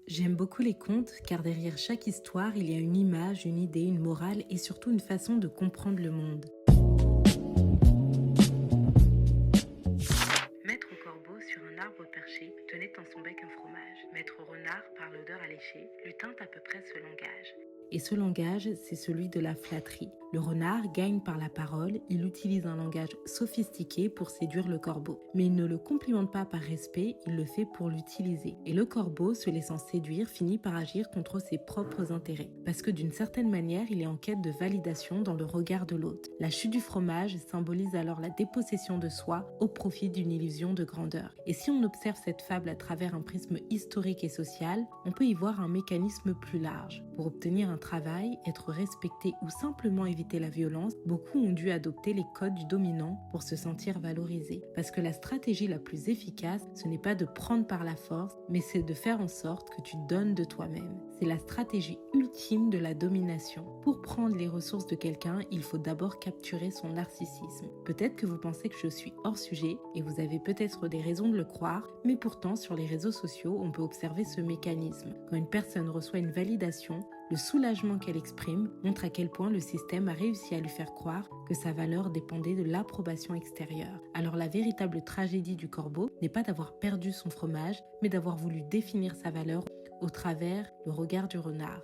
J'aime beaucoup les contes car derrière chaque histoire, il y a une image, une idée, une morale et surtout une façon de comprendre le monde. Maître corbeau sur un arbre perché tenait en son bec un fromage. Maître renard, par l'odeur alléchée, lui tint à peu près ce langage. Et ce langage, c'est celui de la flatterie. Le renard gagne par la parole, il utilise un langage sophistiqué pour séduire le corbeau. Mais il ne le complimente pas par respect, il le fait pour l'utiliser. Et le corbeau, se laissant séduire, finit par agir contre ses propres intérêts. Parce que d'une certaine manière, il est en quête de validation dans le regard de l'autre. La chute du fromage symbolise alors la dépossession de soi au profit d'une illusion de grandeur. Et si on observe cette fable à travers un prisme historique et social, on peut y voir un mécanisme plus large. Pour obtenir un travail, être respecté ou simplement éviter la violence, beaucoup ont dû adopter les codes du dominant pour se sentir valorisés. Parce que la stratégie la plus efficace, ce n'est pas de prendre par la force, mais c'est de faire en sorte que tu donnes de toi-même. C'est la stratégie ultime de la domination. Pour prendre les ressources de quelqu'un, il faut d'abord capturer son narcissisme. Peut-être que vous pensez que je suis hors sujet et vous avez peut-être des raisons de le croire, mais pourtant sur les réseaux sociaux, on peut observer ce mécanisme. Quand une personne reçoit une validation, le soulagement qu'elle exprime montre à quel point le système a réussi à lui faire croire que sa valeur dépendait de l'approbation extérieure. Alors la véritable tragédie du corbeau n'est pas d'avoir perdu son fromage, mais d'avoir voulu définir sa valeur au travers le regard du renard.